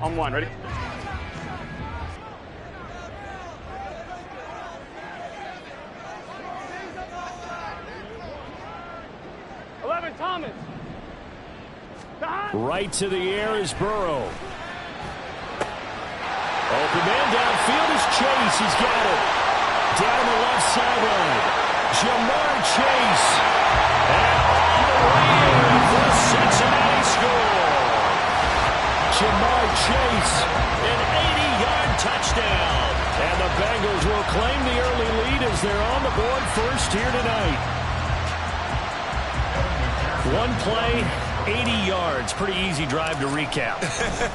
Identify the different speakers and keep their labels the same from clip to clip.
Speaker 1: On one, ready? Thomas.
Speaker 2: Right to the air is Burrow. Open man downfield is Chase. He's got it. Down the left sideline. Jamar Chase. And all the way in for a Cincinnati score. Jamar Chase, an 80-yard touchdown. And the Bengals will claim the early lead as they're on the board first here tonight. One play, 80 yards. Pretty easy drive to recap.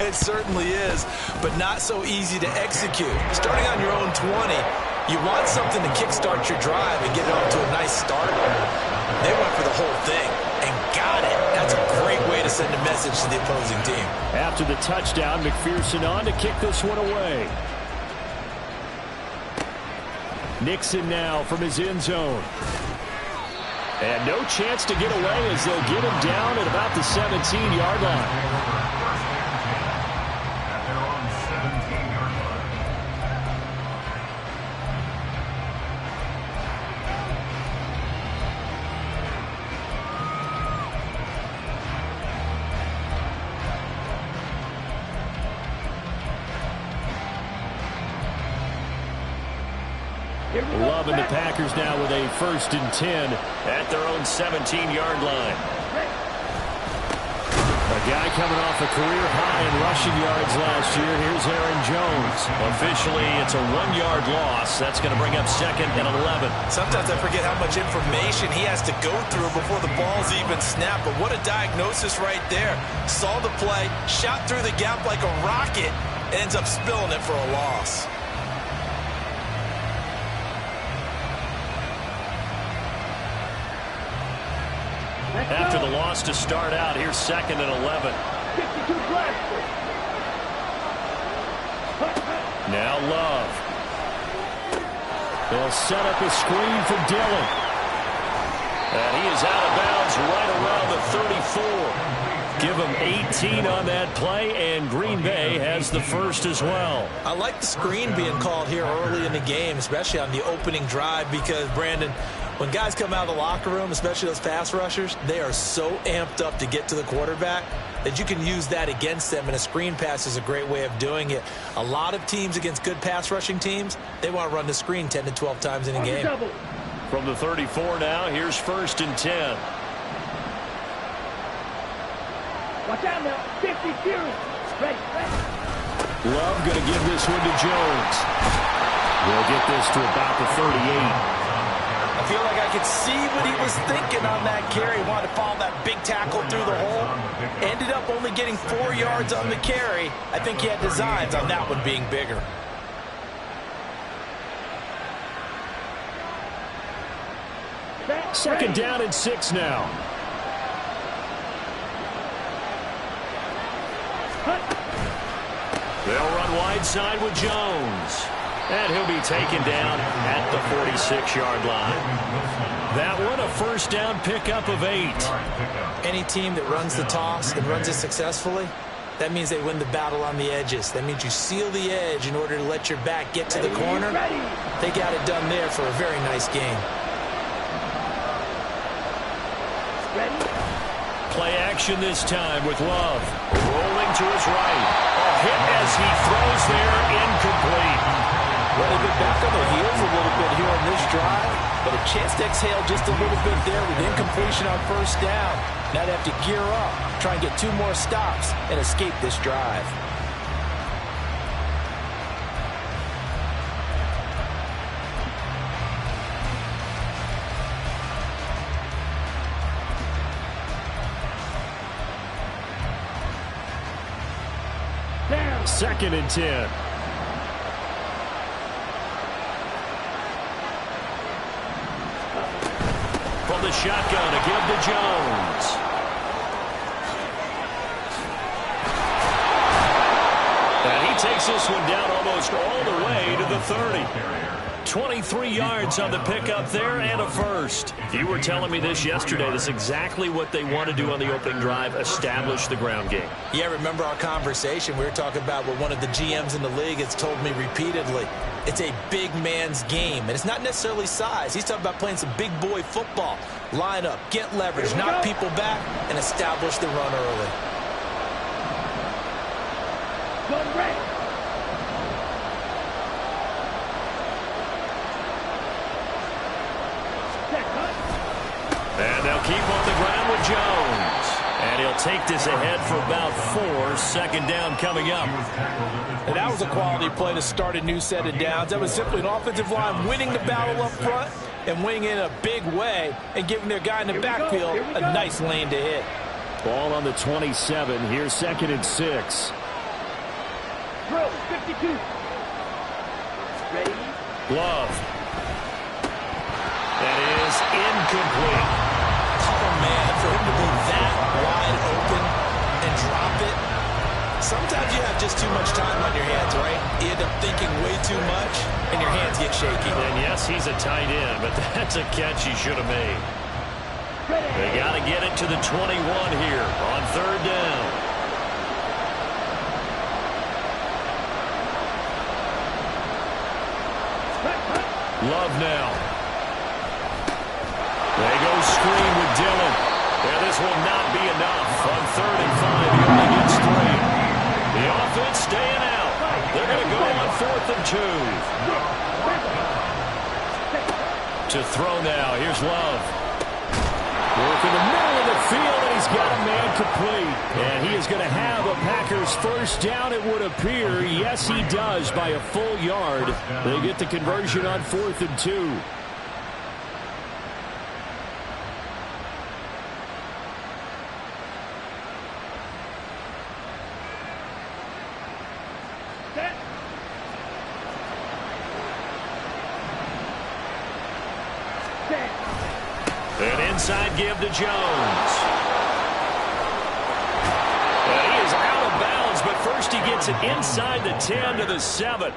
Speaker 3: It certainly is, but not so easy to execute. Starting on your own 20, you want something to kickstart your drive and get it off to a nice start. They went for the whole thing and got it. That's a great way to send a message to the opposing team.
Speaker 2: After the touchdown, McPherson on to kick this one away. Nixon now from his end zone. And no chance to get away as they'll get him down at about the 17-yard line. Love and the Packers now with a 1st and 10 at their own 17-yard line. A guy coming off a career high in rushing yards last year. Here's Aaron Jones. Officially, it's a 1-yard loss. That's going to bring up 2nd and 11.
Speaker 3: Sometimes I forget how much information he has to go through before the ball's even snapped. But what a diagnosis right there. Saw the play, shot through the gap like a rocket, ends up spilling it for a loss.
Speaker 2: After the loss to start out, here's 2nd and 11. Now Love. They'll set up a screen for Dillon. And he is out of bounds right around the 34. Give him 18 on that play, and Green Bay has the first as well.
Speaker 3: I like the screen being called here early in the game, especially on the opening drive, because, Brandon, when guys come out of the locker room, especially those pass rushers, they are so amped up to get to the quarterback that you can use that against them, and a screen pass is a great way of doing it. A lot of teams against good pass rushing teams, they want to run the screen 10 to 12 times in a game.
Speaker 2: From the 34 now, here's 1st and 10.
Speaker 4: Watch out now. 50, series. Ready.
Speaker 2: Love going to give this one to Jones. We'll get this to about the 38.
Speaker 3: I feel like I could see what he was thinking on that carry. He wanted to follow that big tackle through the hole. Ended up only getting 4 yards on the carry. I think he had designs on that one being bigger.
Speaker 2: Second down and 6 now. They'll run wide side with Jones. And he'll be taken down at the 46-yard line. That one, a 1st down pickup of 8.
Speaker 3: Any team that runs the toss and runs it successfully, that means they win the battle on the edges. That means you seal the edge in order to let your back get to the corner. They got it done there for a very nice game.
Speaker 2: Play action this time with Love. Rolling to his right. A hit as he throws there, incomplete.
Speaker 3: Well, they've been back on their heels a little bit here on this drive, but a chance to exhale just a little bit there with incompletion on 1st down. Now they have to gear up, try and get 2 more stops, and escape this drive.
Speaker 2: Second and 10. From the shotgun to give to Jones. And he takes this one down almost all the way to the 30. 23 yards on the pickup there and a first. You were telling me this yesterday. This is exactly what they want to do on the opening drive, establish the ground game.
Speaker 3: Yeah, remember our conversation? We were talking about what one of the GMs in the league has told me repeatedly. It's a big man's game, and it's not necessarily size. He's talking about playing some big boy football. Line up, get leverage, knock people back, and establish the run early.
Speaker 4: Gun ready.
Speaker 2: And they'll keep on the ground with Jones. And he'll take this ahead for about 4. Second down coming up.
Speaker 3: And that was a quality play to start a new set of downs. That was simply an offensive line winning the battle up front and winning in a big way and giving their guy in the backfield a nice lane to hit.
Speaker 2: Ball on the 27. Here's 2nd and 6.
Speaker 4: Drill, 52. Ready?
Speaker 2: Love. That is incomplete.
Speaker 3: Oh, man, for him to be that wide open and drop it. Sometimes you have just too much time on your hands, right? You end up thinking way too much, and your hands get shaky.
Speaker 2: And yes, he's a tight end, but that's a catch he should have made. They got to get it to the 21 here on 3rd down. Love now. They go screen with Dillon. And this will not be enough. On 3rd and 5, he only gets 3. The offense staying out. They're going to go on 4th and 2. To throw now. Here's Love. Work in the middle of the field, and he's got a man complete. And he is going to have a Packers first down, it would appear. Yes, he does, by a full yard. They get the conversion on 4th and 2. An inside give to Jones. And he is out of bounds, but first he gets it inside the 10 to the 7.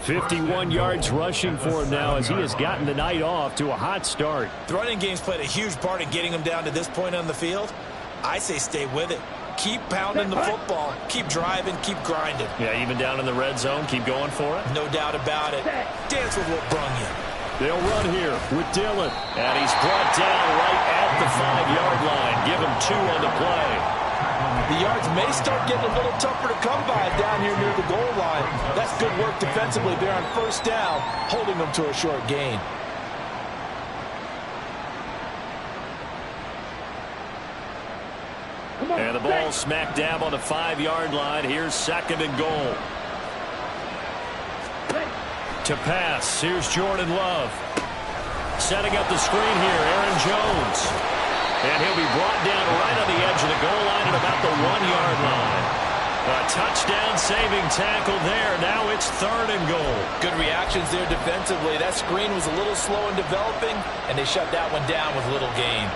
Speaker 2: 51 yards rushing for him now as he has gotten the night off to a hot start.
Speaker 3: The running game's played a huge part in getting him down to this point on the field. I say stay with it. Keep pounding the football. Keep driving. Keep grinding.
Speaker 2: Yeah, even down in the red zone, keep going for it.
Speaker 3: No doubt about it. Dance with what brung you.
Speaker 2: They'll run here with Dillon. And he's brought down right at the 5-yard line. Give him 2 on the play.
Speaker 3: The yards may start getting a little tougher to come by down here near the goal line. That's good work defensively there on 1st down, holding them to a short gain.
Speaker 2: And the ball smack dab on the 5-yard line. Here's 2nd and goal. To pass, here's Jordan Love. Setting up the screen here, Aaron Jones. And he'll be brought down right on the edge of the goal line at about the 1-yard line. A touchdown-saving tackle there. Now it's 3rd and goal.
Speaker 3: Good reactions there defensively. That screen was a little slow in developing, and they shut that one down with little gain.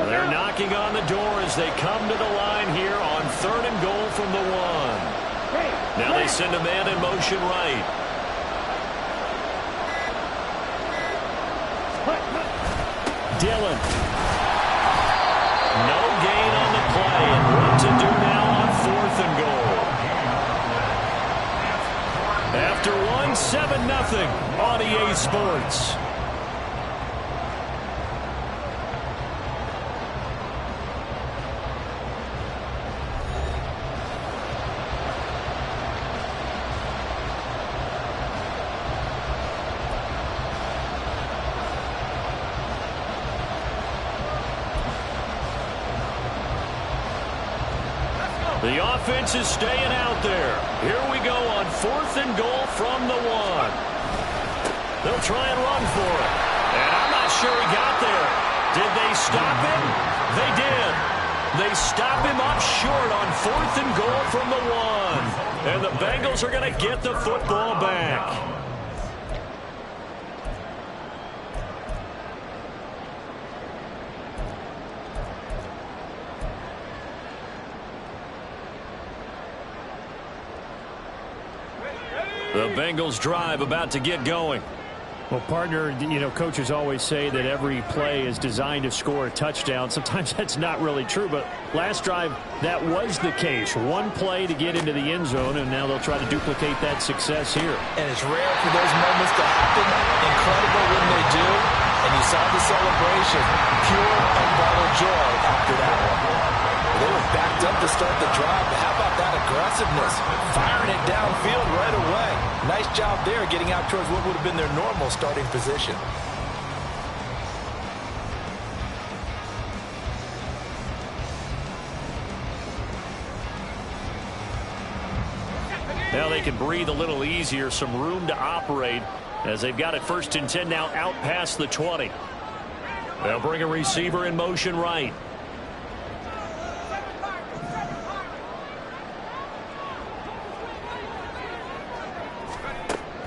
Speaker 2: They're knocking on the door as they come to the line here on 3rd and goal from the 1. Now they send a man in motion right. Dillon. No gain on the play. And what to do now on 4th and goal. After 1, 7-0 on EA Sports. The offense is staying out there. Here we go on 4th and goal from the 1. They'll try and run for it. And I'm not sure he got there. Did they stop him? They did. They stop him up short on 4th and goal from the 1. And the Bengals are going to get the football back. The Bengals drive about to get going.
Speaker 5: Well, partner, you know, coaches always say that every play is designed to score a touchdown. Sometimes that's not really true, but last drive, that was the case. One play to get into the end zone, and now they'll try to duplicate that success here.
Speaker 3: And it's rare for those moments to happen. Incredible when they do. And you saw the celebration. Pure, unbridled joy after that one. They were backed up to start the drive, but how about that aggressiveness? Firing it downfield right away. Nice job there getting out towards what would have been their normal starting position.
Speaker 2: Now they can breathe a little easier, some room to operate as they've got it 1st and 10 now out past the 20. They'll bring a receiver in motion right.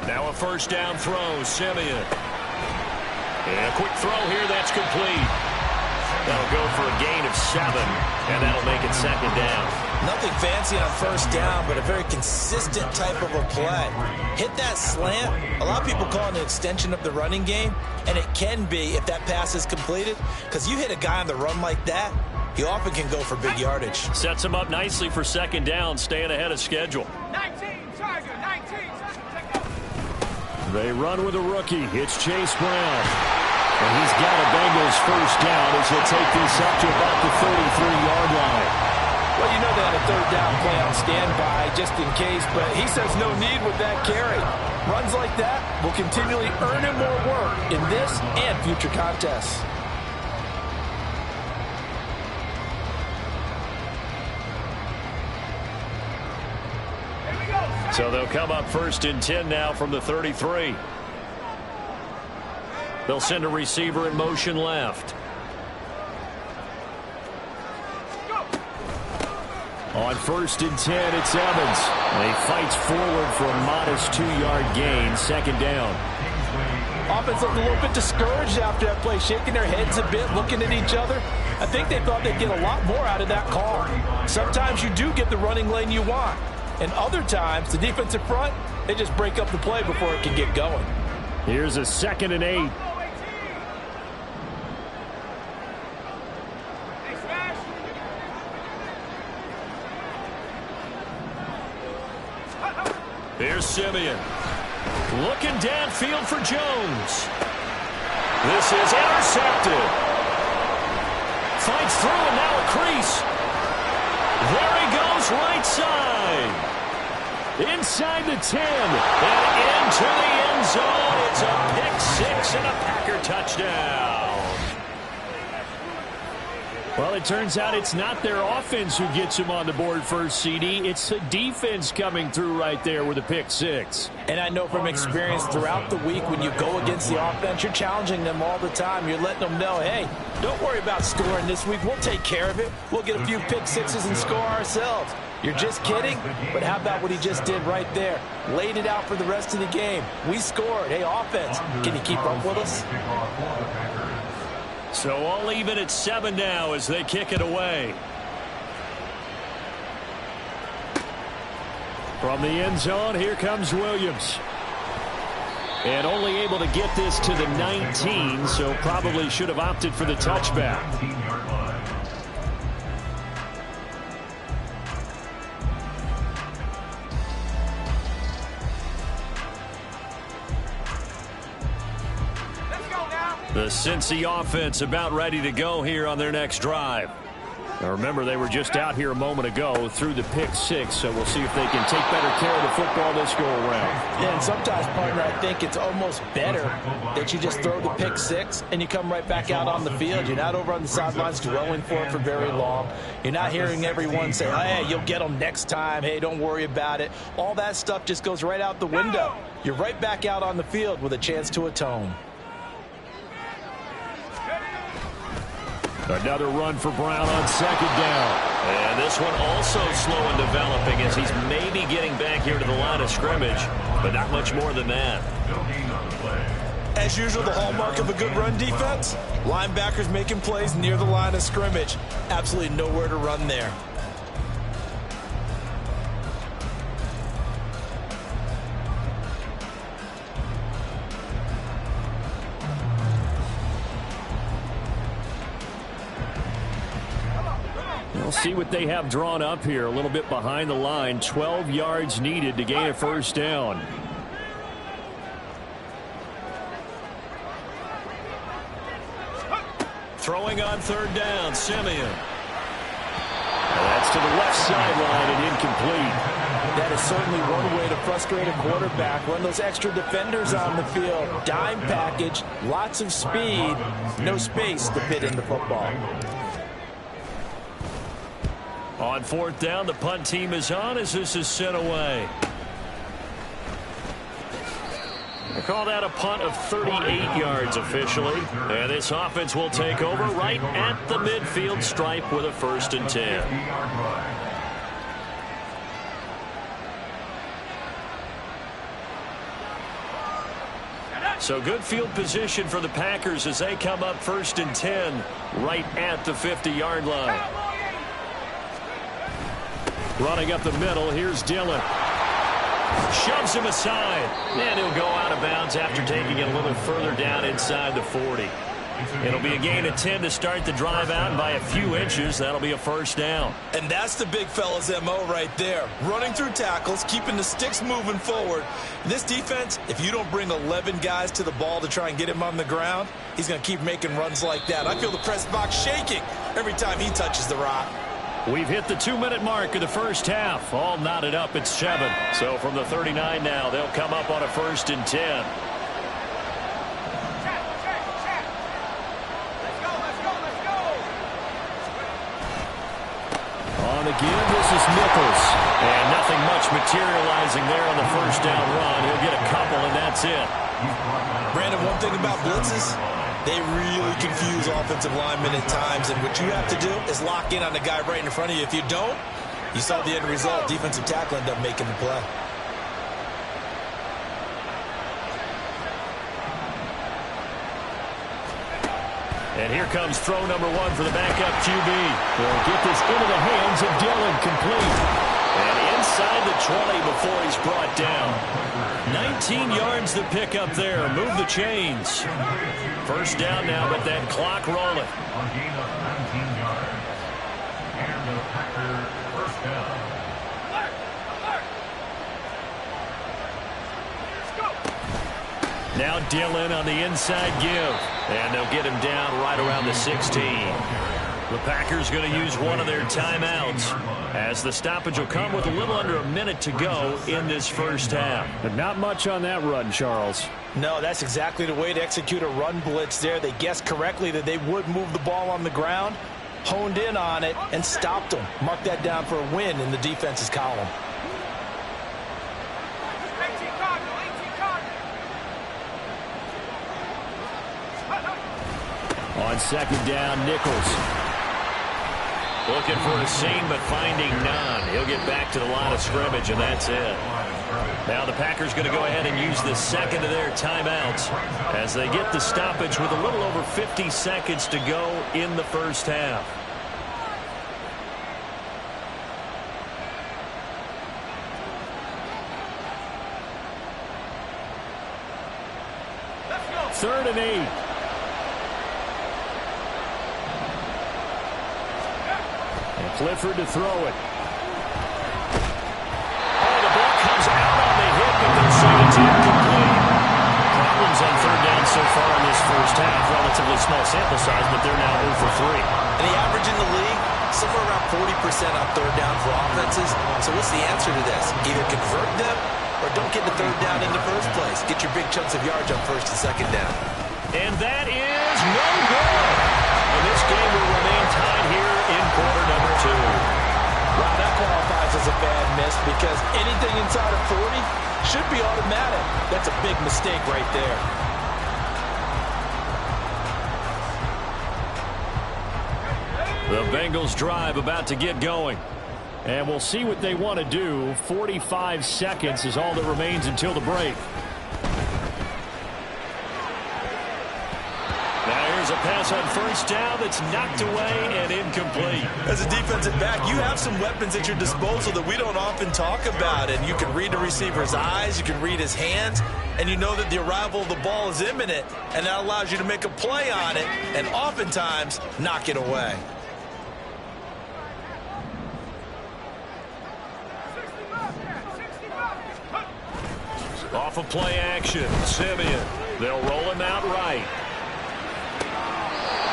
Speaker 2: Now a 1st down throw, Simeon. And a quick throw here, that's complete. That'll go for a gain of 7, and that'll make it 2nd down.
Speaker 3: Nothing fancy on 1st down, but a very consistent type of a play. Hit that slant. A lot of people call it an extension of the running game, and it can be if that pass is completed, because you hit a guy on the run like that, he often can go for big yardage.
Speaker 2: Sets him up nicely for 2nd down, staying ahead of schedule.
Speaker 1: 19, Tiger, 19.
Speaker 2: They run with a rookie. It's Chase Brown. And he's got a Bengals 1st down as he'll take this up to about the 33-yard line.
Speaker 3: Well, you know they had a 3rd down play on standby just in case, but he says no need with that carry. Runs like that will continually earn him more work in this and future contests.
Speaker 2: So they'll come up 1st and 10 now from the 33. They'll send a receiver in motion left. On 1st and 10, it's Evans. And he fights forward for a modest 2-yard gain, 2nd down.
Speaker 3: Offense looked a little bit discouraged after that play, shaking their heads a bit, looking at each other. I think they thought they'd get a lot more out of that call. Sometimes you do get the running lane you want. And other times, the defensive front, they just break up the play before it can get going.
Speaker 5: Here's a 2nd and 8.
Speaker 2: Here's Simeon. Looking downfield for Jones. This is intercepted. Fights through and now a crease. There he goes right side. Inside the 10 and into the end zone. It's a pick 6 and a Packer touchdown.
Speaker 5: Well, it turns out it's not their offense who gets him on the board first, CD. It's the defense coming through right there with a pick 6.
Speaker 3: And I know from experience throughout the week when you go against the offense, you're challenging them all the time. You're letting them know, hey, don't worry about scoring this week. We'll take care of it. We'll get a few pick 6s and score ourselves. You're just kidding? But how about what he just did right there? Laid it out for the rest of the game. We scored. Hey, offense, can you keep up with us?
Speaker 2: So all even at 7 now as they kick it away.
Speaker 5: From the end zone, here comes Williams. And only able to get this to the 19, so probably should have opted for the touchback.
Speaker 2: The Cincy offense about ready to go here on their next drive.
Speaker 5: Now remember, they were just out here a moment ago through the pick 6, so we'll see if they can take better care of the football this go around.
Speaker 3: Yeah, and sometimes, partner, I think it's almost better that you just throw the pick 6 and you come right back out on the field. You're not over on the sidelines dwelling for it for very long. You're not hearing everyone say, hey, you'll get them next time. Hey, don't worry about it. All that stuff just goes right out the window. You're right back out on the field with a chance to atone.
Speaker 5: Another run for Brown on 2nd down.
Speaker 2: And this one also slow in developing as he's maybe getting back here to the line of scrimmage, but not much more than that.
Speaker 3: As usual, the hallmark of a good run defense, linebackers making plays near the line of scrimmage. Absolutely nowhere to run there.
Speaker 5: We'll see what they have drawn up here. A little bit behind the line. 12 yards needed to gain a first down.
Speaker 2: Throwing on third down, Simeon.
Speaker 5: That's to the left sideline and incomplete.
Speaker 3: That is certainly one way to frustrate a quarterback. Run those extra defenders on the field. Dime package, lots of speed, no space to fit in the football.
Speaker 5: On fourth down, the punt team is on as this is sent away. They call that a punt of 38 yards officially. And this offense will take over right at the midfield stripe with a 1st and 10. So good field position for the Packers as they come up 1st and 10 right at the 50-yard line. Running up the middle, here's Dillon. Shoves him aside, and he'll go out of bounds after taking it a little further down inside the 40. It'll be a gain of 10 to start the drive out, and by a few inches, that'll be a first down.
Speaker 3: And that's the big fella's MO right there. Running through tackles, keeping the sticks moving forward. This defense, if you don't bring 11 guys to the ball to try and get him on the ground, he's going to keep making runs like that. I feel the press box shaking every time he touches the rock.
Speaker 5: We've hit the 2-minute mark of the first half. All knotted up at 7. So from the 39 now, they'll come up on a 1st and 10. On again, this is Nichols. And nothing much materializing there on the first down run. He'll get a couple, and that's it.
Speaker 3: Brandon, one thing about blitzes, they really confuse offensive linemen at times, and what you have to do is lock in on the guy right in front of you. If you don't, you saw the end result. Defensive tackle ended up making the play.
Speaker 5: And here comes throw number 1 for the backup QB. They'll get this into the hands of Dillon, complete. And inside the 20 before he's brought down. 19 yards to pick up there. Move the chains. First down now, but that clock rolling.
Speaker 6: On gain of 19 yards. And the Packers first down.
Speaker 5: Now Dillon on the inside give. And they'll get him down right around the 16. The Packers going to use one of their timeouts as the stoppage will come with a little under a minute to go in this first half. But not much on that run, Charles.
Speaker 3: No, that's exactly the way to execute a run blitz there. They guessed correctly that they would move the ball on the ground, honed in on it, and stopped them. Mark that down for a win in the defense's column.
Speaker 5: On second down, Nichols. Looking for a seam, but finding none. He'll get back to the line of scrimmage, and that's it. Now the Packers going to go ahead and use the second of their timeouts as they get the stoppage with a little over 50 seconds to go in the first half. Third and 8. Clifford to throw it. Oh, the ball comes out on the hit, but they'll say it's incomplete. Problems on third down so far in this first half. Relatively small sample size, but they're now 0 for 3.
Speaker 3: And the average in the league, somewhere around 40% on third down for offenses. So what's the answer to this? Either convert them or don't get the third down in the first place. Get your big chunks of yards on first and second down.
Speaker 5: And that is no good. And this game will remain tied here in quarter number 2.
Speaker 3: Wow, that qualifies as a bad miss because anything inside of 40 should be automatic. That's a big mistake right there.
Speaker 5: The Bengals drive about to get going. And we'll see what they want to do. 45 seconds is all that remains until the break. Here's a pass on first down that's knocked away and incomplete.
Speaker 3: As a defensive back, you have some weapons at your disposal that we don't often talk about. And you can read the receiver's eyes, you can read his hands, and you know that the arrival of the ball is imminent. And that allows you to make a play on it and oftentimes knock it away.
Speaker 5: Off of play action, Simeon. They'll roll him out right.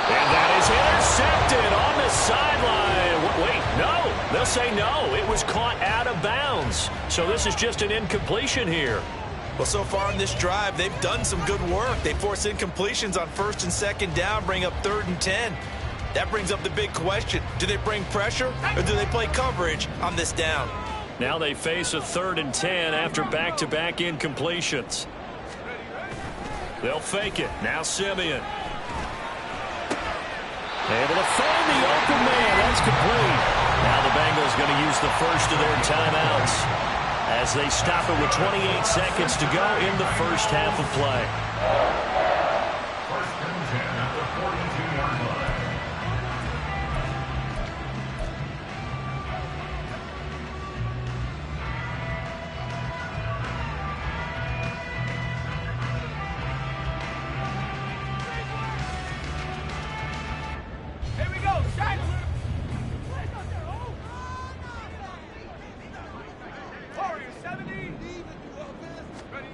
Speaker 5: And that is intercepted on the sideline. Wait, no. They'll say no. It was caught out of bounds. So this is just an incompletion here.
Speaker 3: Well, so far in this drive, they've done some good work. They force incompletions on 1st and 2nd down, bring up 3rd and 10. That brings up the big question. Do they bring pressure or do they play coverage on this down?
Speaker 5: Now they face a 3rd and 10 after back-to-back incompletions. They'll fake it. Now Simeon. Able to find the open man. That's complete. Now the Bengals going to use the first of their timeouts as they stop it with 28 seconds to go in the first half of play.
Speaker 6: 1st and 10 at the 42-yard line.
Speaker 1: Here we go, shine. Warriors 70. Ready.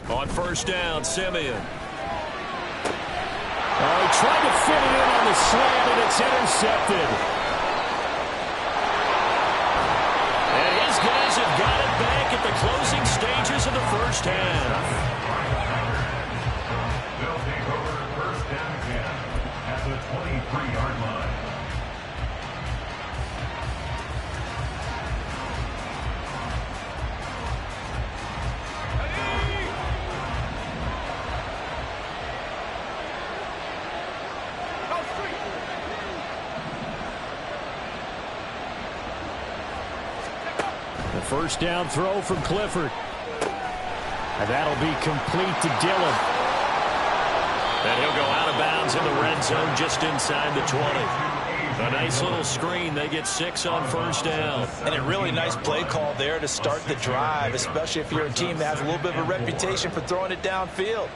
Speaker 5: On 1st down, Simeon. Oh, he tried to fit it in on the slant, and it's intercepted. And his guys have got it back at the closing stages of the first half.
Speaker 6: They'll take over 1st and 10 at the 23-yard line.
Speaker 1: Go street.
Speaker 5: The 1st down throw from Clifford. And that'll be complete to Dillon. And he'll go out of bounds in the red zone just inside the 20. A nice little screen. They get 6 on 1st down.
Speaker 3: And a really nice play call there to start the drive, especially if you're a team that has a little bit of a reputation for throwing it downfield.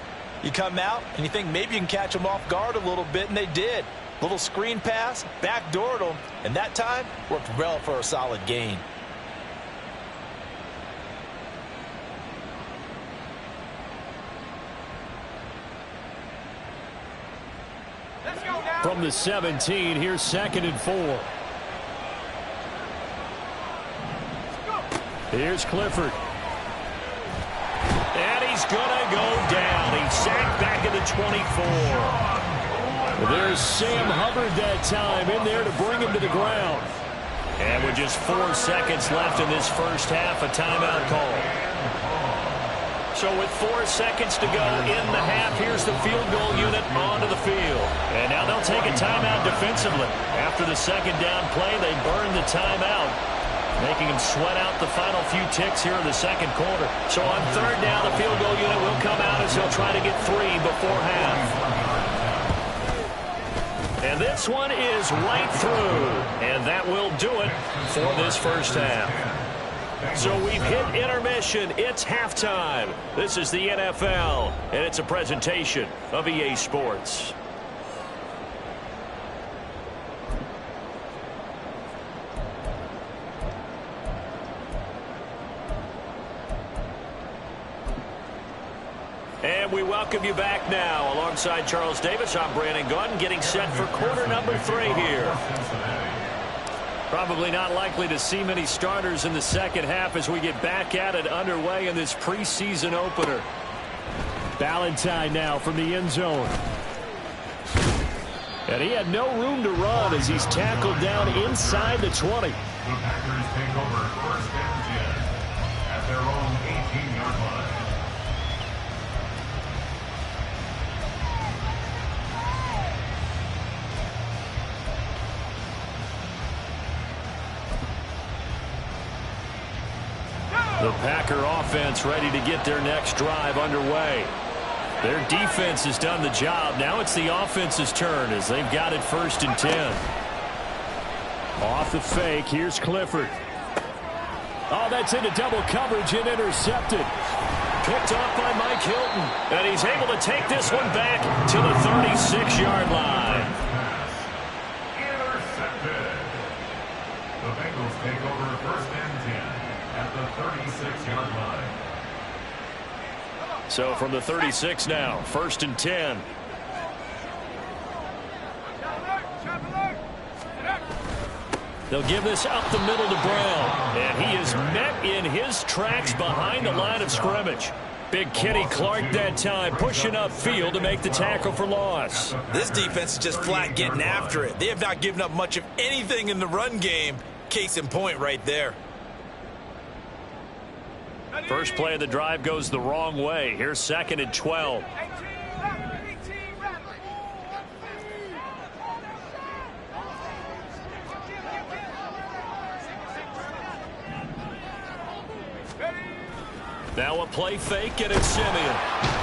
Speaker 3: You come out and you think maybe you can catch them off guard a little bit, and they did. Little screen pass, backdoored them, and that time worked well for a solid gain.
Speaker 1: Let's go now.
Speaker 5: From the 17, here's 2nd and 4. Here's Clifford. And he's going to go down. He's sacked back at the 24. There's Sam Hubbard that time in there to bring him to the ground. And with just 4 seconds left in this first half, a timeout call. So with 4 seconds to go in the half, here's the field goal unit onto the field. And now they'll take a timeout defensively. After the 2nd down play, they burn the timeout, making them sweat out the final few ticks here in the 2nd quarter. So on 3rd down, the field goal unit will come out as they'll try to get 3 before half. And this one is right through. And that will do it for this first half. So we've hit intermission. It's halftime. This is the NFL, and it's a presentation of EA Sports. And we welcome you back now. Alongside Charles Davis, I'm Brandon Gunn, getting set for quarter number 3 here. Probably not likely to see many starters in the second half as we get back at it underway in this preseason opener. Ballantyne now from the end zone. And he had no room to run as he's tackled down inside the 20.
Speaker 6: The Packers take over 1st and 10 at their own 18-yard line.
Speaker 5: The Packer offense ready to get their next drive underway. Their defense has done the job. Now it's the offense's turn as they've got it 1st and 10. Off the fake, here's Clifford. Oh, that's into double coverage and intercepted. Picked off by Mike Hilton. And he's able to take this one back to the 36-yard line.
Speaker 6: Intercepted. The Bengals take over 1st and 10 at the 36-yard line.
Speaker 5: So from the 36 now, 1st and 10. They'll give this up the middle to Brown. And he is met in his tracks behind the line of scrimmage. Big Kenny Clark that time pushing upfield to make the tackle for loss.
Speaker 3: This defense is just flat getting after it. They have not given up much of anything in the run game. Case in point right there.
Speaker 5: First play of the drive goes the wrong way. Here's 2nd and 12. Now a play fake, and it's Simeon.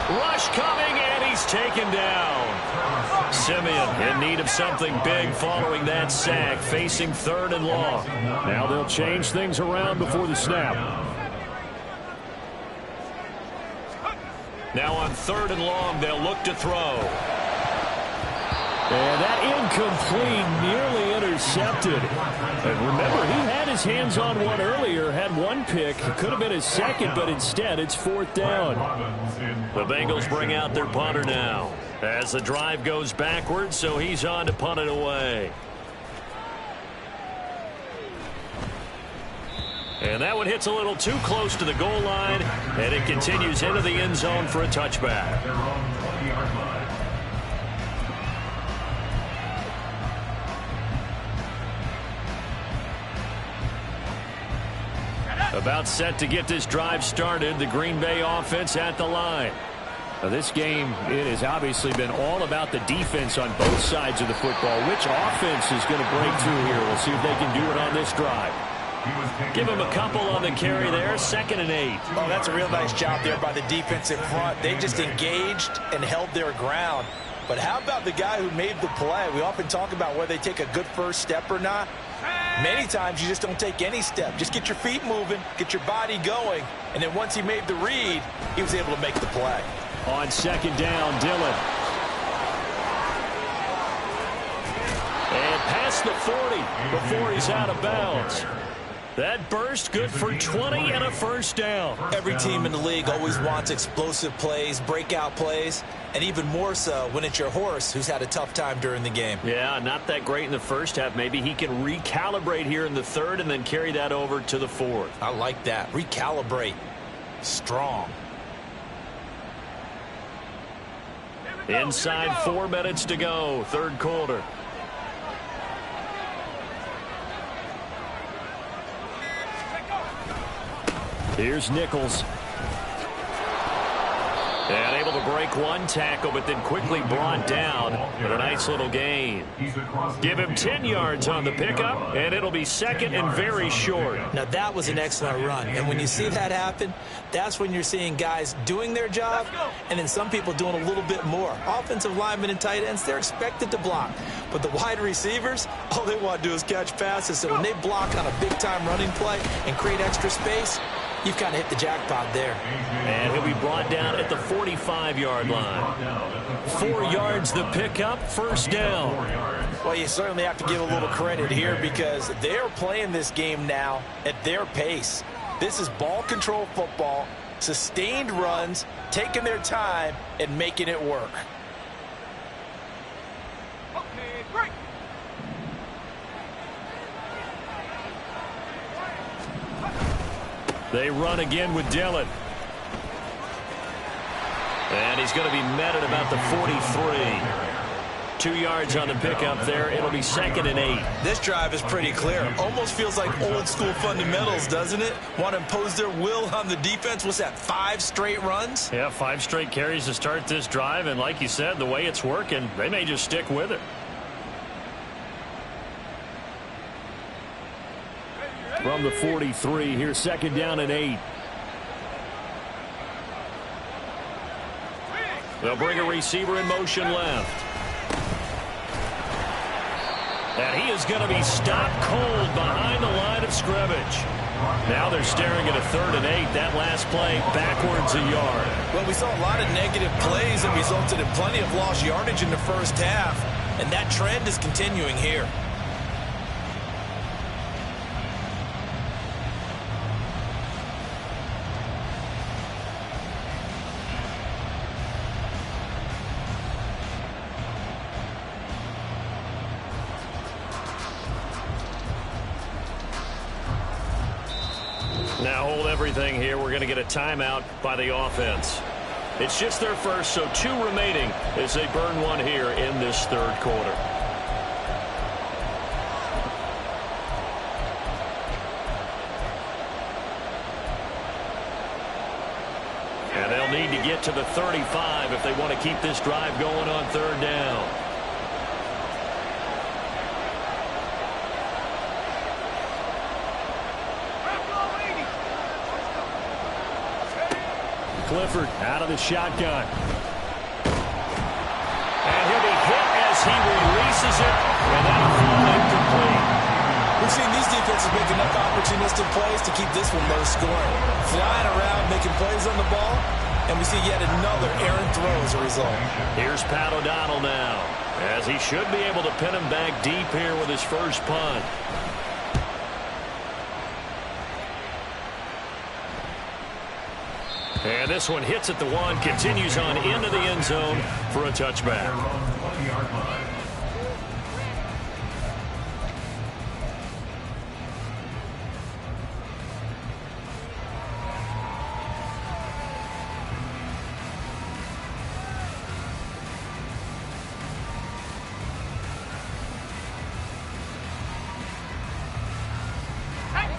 Speaker 5: Rush coming, and he's taken down. Simeon in need of something big following that sack, facing 3rd and long. Now they'll change things around before the snap. Now on 3rd and long, they'll look to throw. And that incomplete, nearly intercepted. And remember, he had his hands on one earlier, had one pick. Could have been his second, but instead it's 4th down. The Bengals bring out their punter now as the drive goes backwards, so he's on to punt it away. And that one hits a little too close to the goal line, and it continues into the end zone for a touchback. About set to get this drive started, the Green Bay offense at the line. Now this game, it has obviously been all about the defense on both sides of the football. Which offense is going to break through here? We'll see if they can do it on this drive. Give him a couple on the carry there, 2nd and 8.
Speaker 3: Oh, that's a real nice job there by the defense in front. They just engaged and held their ground. But how about the guy who made the play? We often talk about whether they take a good first step or not. Many times you just don't take any step. Just get your feet moving, get your body going, and then once he made the read, he was able to make the play.
Speaker 5: On 2nd down, Dillon. And past the 40 before he's out of bounds. That burst good for 20 and a first down.
Speaker 3: Every team in the league always wants explosive plays, breakout plays, and even more so when it's your horse who's had a tough time during the game.
Speaker 5: Yeah, not that great in the first half. Maybe he can recalibrate here in the 3rd and then carry that over to the 4th.
Speaker 3: I like that. Recalibrate. Strong.
Speaker 5: Inside 4 minutes to go, 3rd quarter. Here's Nichols. And able to break one tackle, but then quickly brought down. But a nice little gain. Give him 10 yards on the pickup, and it'll be 2nd and very short.
Speaker 3: Now, that was an excellent run. And when you see that happen, that's when you're seeing guys doing their job, and then some people doing a little bit more. Offensive linemen and tight ends, they're expected to block. But the wide receivers, all they want to do is catch passes. So when they block on a big-time running play and create extra space, you've kind of hit the jackpot there.
Speaker 5: And he'll be brought down at the 45-yard line. 4 yards the pickup, 1st down.
Speaker 3: Well, you certainly have to give a little credit here because they're playing this game now at their pace. This is ball control football, sustained runs, taking their time, and making it work.
Speaker 1: Okay, great.
Speaker 5: They run again with Dillon. And he's going to be met at about the 43. 2 yards on the pickup there. It'll be 2nd and 8.
Speaker 3: This drive is pretty clear. Almost feels like old school fundamentals, doesn't it? Want to impose their will on the defense. What's that, 5 straight runs?
Speaker 5: Yeah, 5 straight carries to start this drive. And like you said, the way it's working, they may just stick with it. From the 43, here's 2nd down and 8. They'll bring a receiver in motion left. And he is going to be stopped cold behind the line of scrimmage. Now they're staring at a 3rd and 8. That last play backwards a yard.
Speaker 3: Well, we saw a lot of negative plays that resulted in plenty of lost yardage in the first half. And that trend is continuing here.
Speaker 5: Now hold everything here. We're going to get a timeout by the offense. It's just their first, so 2 remaining as they burn one here in this third quarter. And they'll need to get to the 35 if they want to keep this drive going on third down. Clifford out of the shotgun. And he'll be hit as he releases it, and that'll fall incomplete.
Speaker 3: We've seen these defenses make enough opportunistic plays to keep this one low scoring. Flying around, making plays on the ball, and we see yet another errant throw as a result.
Speaker 5: Here's Pat O'Donnell now, as he should be able to pin him back deep here with his first punt. And this one hits at the 1, continues on into the end zone for a touchback.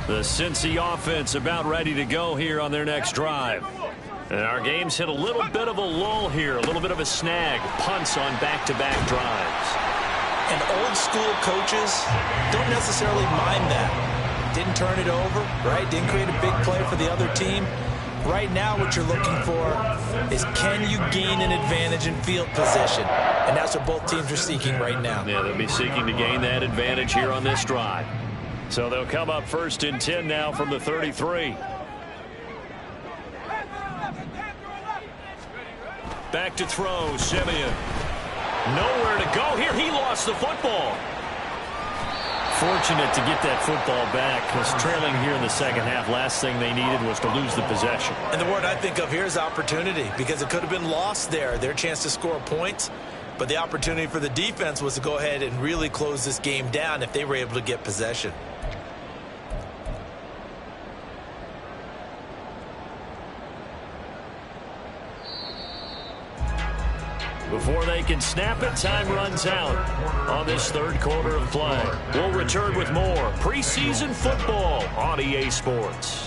Speaker 5: The Cincy offense about ready to go here on their next drive. And our game's hit a little bit of a lull here, a little bit of a snag. Punts on back-to-back drives.
Speaker 3: And old-school coaches don't necessarily mind that. Didn't turn it over, right? Didn't create a big play for the other team. Right now what you're looking for is, can you gain an advantage in field position? And that's what both teams are seeking right now.
Speaker 5: Yeah, they'll be seeking to gain that advantage here on this drive. So they'll come up 1st and 10 now from the 33. Back to throw, Simeon. Nowhere to go here. He lost the football. Fortunate to get that football back, because trailing here in the second half, last thing they needed was to lose the possession.
Speaker 3: And the word I think of here is opportunity, because it could have been lost there, their chance to score points. But the opportunity for the defense was to go ahead and really close this game down if they were able to get possession.
Speaker 5: Before they can snap it, time runs out on this third quarter of play. We'll return with more preseason football on EA Sports.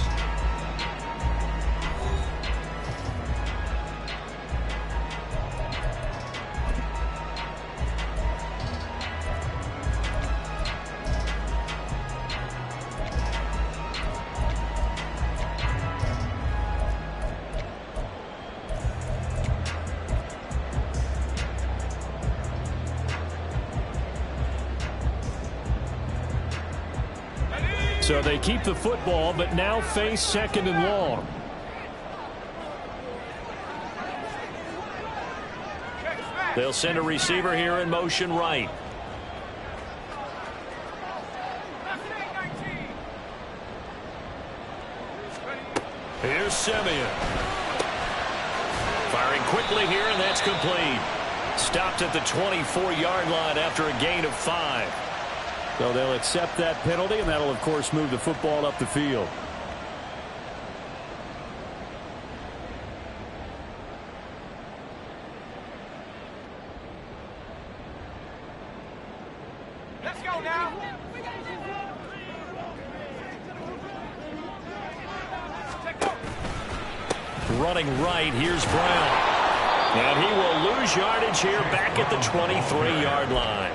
Speaker 5: So they keep the football, but now face 2nd and long. They'll send a receiver here in motion right. Here's Simeon. Firing quickly here, and that's complete. Stopped at the 24-yard line after a gain of 5. So they'll accept that penalty, and that'll, of course, move the football up the field.
Speaker 1: Let's go now.
Speaker 5: Running right, here's Brown. And he will lose yardage here back at the 23-yard line.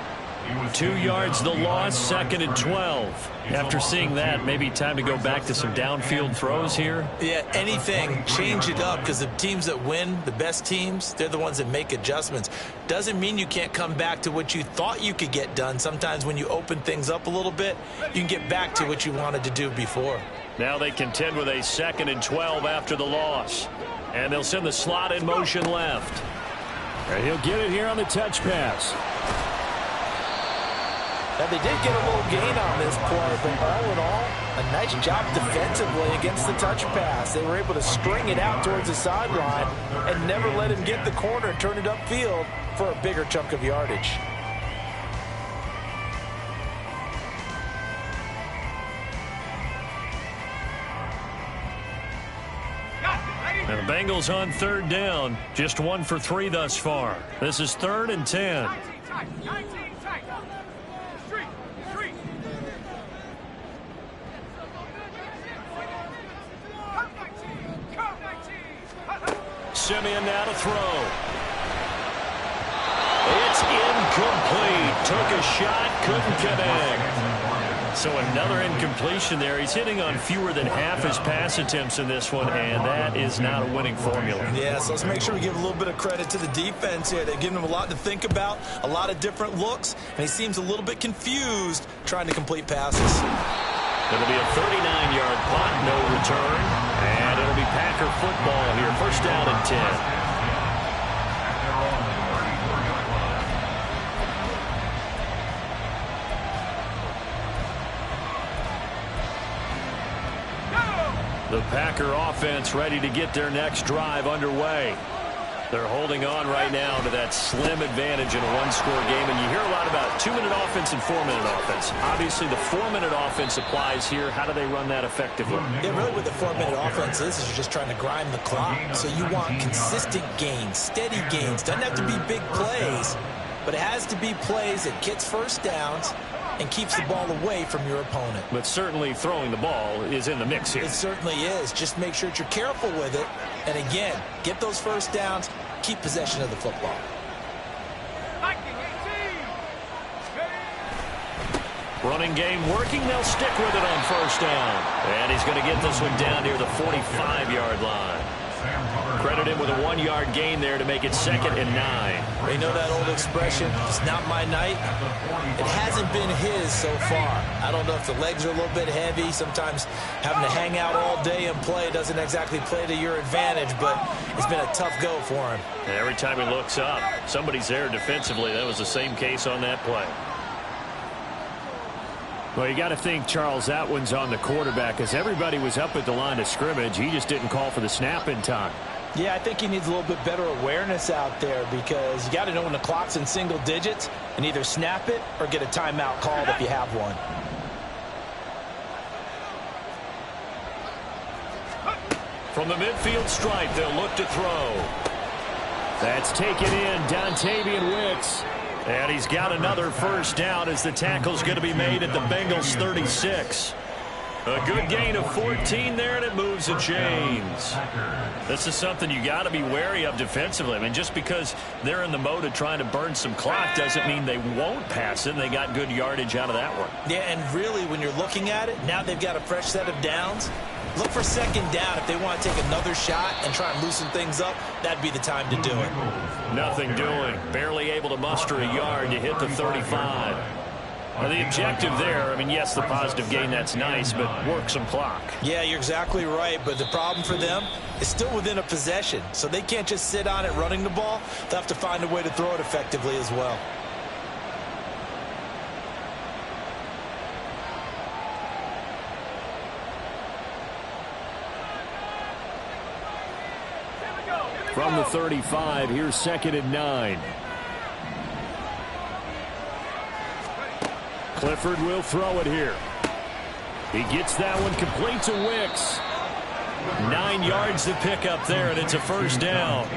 Speaker 5: 2 yards the loss, 2nd and 12. After seeing that, maybe time to go back to some downfield throws here.
Speaker 3: Yeah, anything, change it up, because the teams that win, the best teams, they're the ones that make adjustments. Doesn't mean you can't come back to what you thought you could get done. Sometimes when you open things up a little bit, you can get back to what you wanted to do before.
Speaker 5: Now they contend with a 2nd and 12 after the loss. And they'll send the slot in motion left. And he'll get it here on the touch pass.
Speaker 3: Now, they did get a little gain on this play, but all in all, a nice job defensively against the touch pass. They were able to string it out towards the sideline and never let him get the corner and turn it upfield for a bigger chunk of yardage.
Speaker 5: And the Bengals on third down. Just 1 for 3 thus far. This is 3rd and 10.
Speaker 1: 19 tight. 19 tight. Street. Street. Come 19.
Speaker 5: Simeon now to throw. It's incomplete. Took a shot, couldn't connect. So another incompletion there. He's hitting on fewer than half his pass attempts in this one, and that is not a winning formula.
Speaker 3: Yeah, so let's make sure we give a little bit of credit to the defense here. They've given him a lot to think about, a lot of different looks, and he seems a little bit confused trying to complete passes.
Speaker 5: It'll be a 39-yard punt, no return, and it'll be Packer football here. First down and 10. The Packer offense ready to get their next drive underway. They're holding on right now to that slim advantage in a one-score game, and you hear a lot about 2-minute offense and 4-minute offense. Obviously, the 4-minute offense applies here. How do they run that effectively?
Speaker 3: Yeah, really what the 4-minute offense is you're just trying to grind the clock. So you want consistent gains, steady gains. Doesn't have to be big plays, but it has to be plays that gets first downs and keeps the ball away from your opponent.
Speaker 5: But certainly throwing the ball is in the mix here.
Speaker 3: It certainly is. Just make sure that you're careful with it. And again, get those first downs, keep possession of the football.
Speaker 1: 19, 18.
Speaker 5: Running game working. They'll stick with it on first down. And he's going to get this one down near the 45-yard line. Credit him with a 1-yard gain there to make it 2nd and 9.
Speaker 3: You know that old expression, it's not my night? It hasn't been his so far. I don't know if the legs are a little bit heavy. Sometimes having to hang out all day and play doesn't exactly play to your advantage, but it's been a tough go for him.
Speaker 5: And every time he looks up, somebody's there defensively. That was the same case on that play. Well, you got to think, Charles, that one's on the quarterback because everybody was up at the line of scrimmage. He just didn't call for the snap in time.
Speaker 3: Yeah, I think he needs a little bit better awareness out there because you got to know when the clock's in single digits and either snap it or get a timeout called if you have one.
Speaker 5: From the midfield stripe, they'll look to throw. That's taken in, Dontavian Wicks. And he's got another first down as the tackle's going to be made at the Bengals 36. A good gain of 14 there, and it moves the chains. This is something you got to be wary of defensively. I mean, just because they're in the mode of trying to burn some clock doesn't mean they won't pass it. They got good yardage out of that one.
Speaker 3: Yeah, and really, when you're looking at it, now they've got a fresh set of downs. Look for second down. If they want to take another shot and try and loosen things up, that'd be the time to do it.
Speaker 5: Nothing doing. Barely able to muster a yard to hit the 35. Well, the objective there, I mean, yes, the positive gain, that's nice, but work some clock.
Speaker 3: Yeah, you're exactly right, but the problem for them is still within a possession, so they can't just sit on it running the ball. They'll have to find a way to throw it effectively as well.
Speaker 5: From the 35, here's 2nd and 9. Clifford will throw it here. He gets that one complete to Wicks. 9 yards to pick up there, and it's a first down.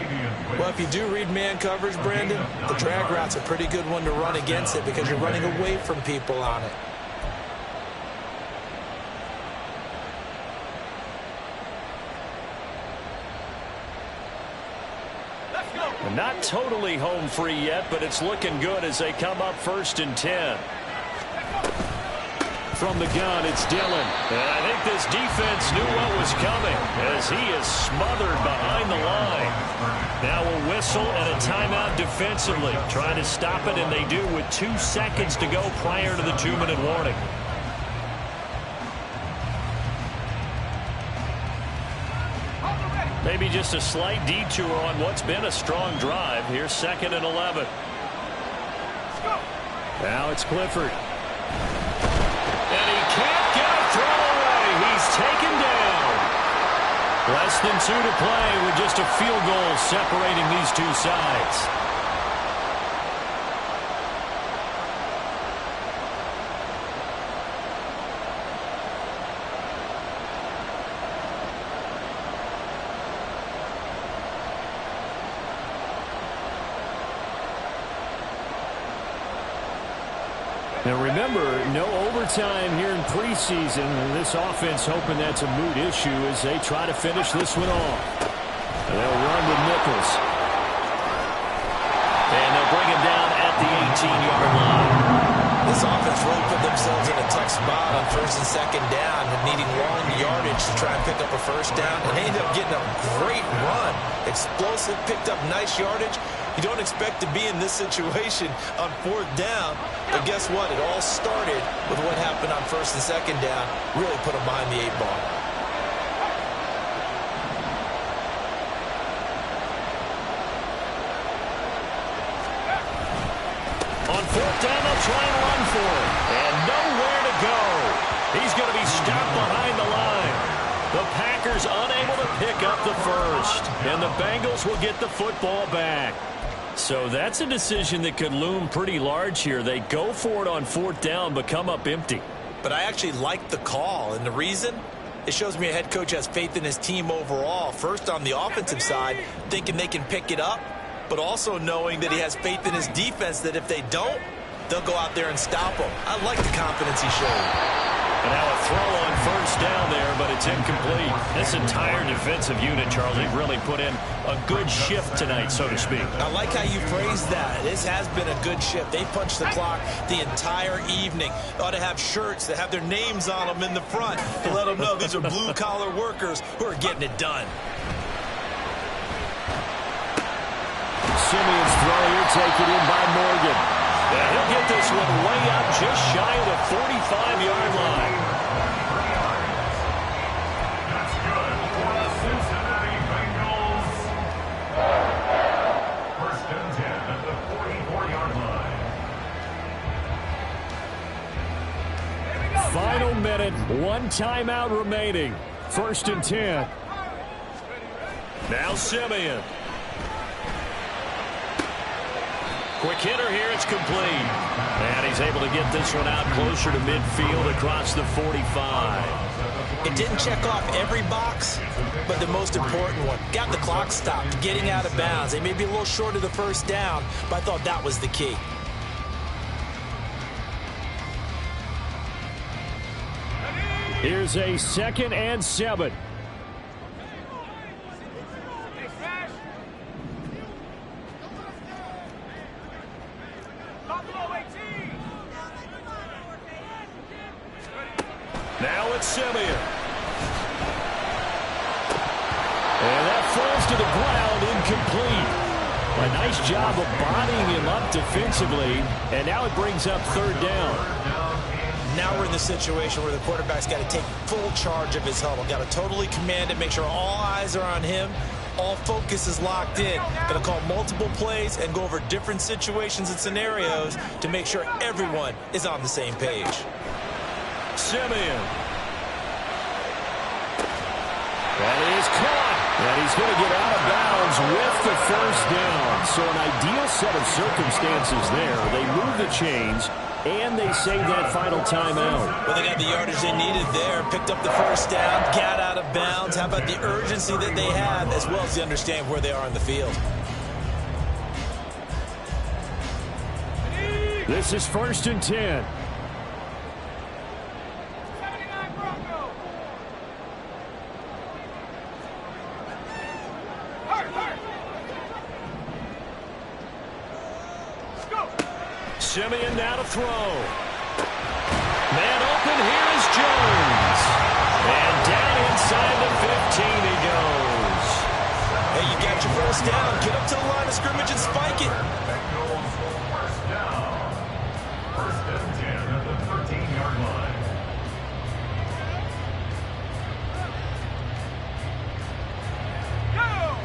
Speaker 3: Well, if you do read man coverage, Brandon, the drag route's a pretty good one to run against it because you're running away from people on it.
Speaker 5: And not totally home free yet, but it's looking good as they come up 1st and 10. From the gun, it's Dillon. And I think this defense knew what was coming as he is smothered behind the line. Now a whistle and a timeout defensively. Trying to stop it, and they do with 2 seconds to go prior to the 2-minute warning. Maybe just a slight detour on what's been a strong drive. Here's 2nd and 11. Now it's Clifford. And he can't get a throw away. He's taken down. Less than 2 to play with just a field goal separating these two sides. Now remember, no overtime here in preseason. This offense hoping that's a moot issue as they try to finish this one off. They'll run with Nichols. And they'll bring him down at the 18-yard line.
Speaker 3: This offense really put themselves in a tough spot on first and second down, needing long yardage to try and pick up a first down, and they ended up getting a great run. Explosive, picked up nice yardage. You don't expect to be in this situation on fourth down, but guess what? It all started with what happened on first and second down. Really put them behind the 8 ball.
Speaker 5: On fourth down, they'll try and run for it. And nowhere to go. He's going to be stopped behind the line. The Packers unable to pick up the first. And the Bengals will get the football back. So that's a decision that could loom pretty large here. They go for it on fourth down, but come up empty.
Speaker 3: But I actually like the call. And the reason? It shows me a head coach has faith in his team overall. First on the offensive side, thinking they can pick it up, but also knowing that he has faith in his defense that if they don't, they'll go out there and stop them. I like the confidence he showed.
Speaker 5: And now a throw on first down there, but it's incomplete. This entire defensive unit, Charles, they've really put in a good shift tonight, so to speak.
Speaker 3: I like how you phrased that. This has been a good shift. They punched the clock the entire evening. They ought to have shirts that have their names on them in the front to let them know these are blue-collar workers who are getting it done.
Speaker 5: Simeon's throw here taken in by Morgan. And he'll get this one way up just shy of the 45-yard line.
Speaker 6: That's good for the Cincinnati Bengals. First and 10 at the 44-yard line.
Speaker 5: Final minute, one timeout remaining. First and 10. Now Simeon. Quick hitter here, it's complete. And he's able to get this one out closer to midfield across the 45.
Speaker 3: It didn't check off every box, but the most important one. Got the clock stopped, getting out of bounds. They may be a little short of the first down, but I thought that was the key.
Speaker 5: Here's a 2nd and 7. Now it's Simeon. And that falls to the ground, incomplete. A nice job of bodying him up defensively, and now it brings up third down.
Speaker 3: Now we're in the situation where the quarterback's got to take full charge of his huddle. Got to totally command it, make sure all eyes are on him. All focus is locked in. Got to call multiple plays and go over different situations and scenarios to make sure everyone is on the same page.
Speaker 5: Simeon. That is caught. And he's going to get out of bounds with the first down. So an ideal set of circumstances there. They move the chains, and they save that final timeout.
Speaker 3: Well, they got the yardage they needed there. Picked up the first down, got out of bounds. How about the urgency that they have, as well as the understanding where they are on the field?
Speaker 5: This is first and 10. Simeon now to throw. Man open, here is Jones. And down inside the 15 he goes.
Speaker 3: Hey, you got your first down. Get up to the line of scrimmage and spike it.
Speaker 6: Bengals first down. First and 10 at the 13-yard line.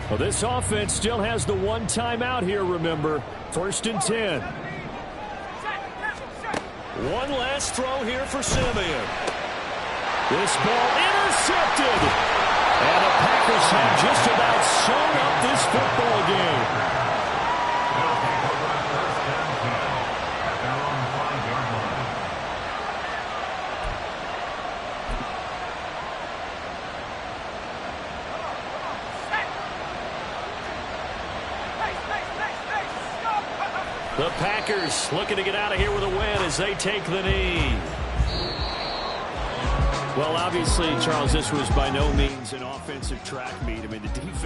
Speaker 5: Well, this offense still has the one timeout here, remember. First and 10. One last throw here for Simeon. This ball intercepted. And the Packers have just about sewn up this football game.
Speaker 6: They'll take over at first and 10 at their own 5-yard line.
Speaker 5: The Packers looking to get out of here with a win as they take the knee. Well, obviously, Charles, this was by no means an offensive track meet. I mean, the defense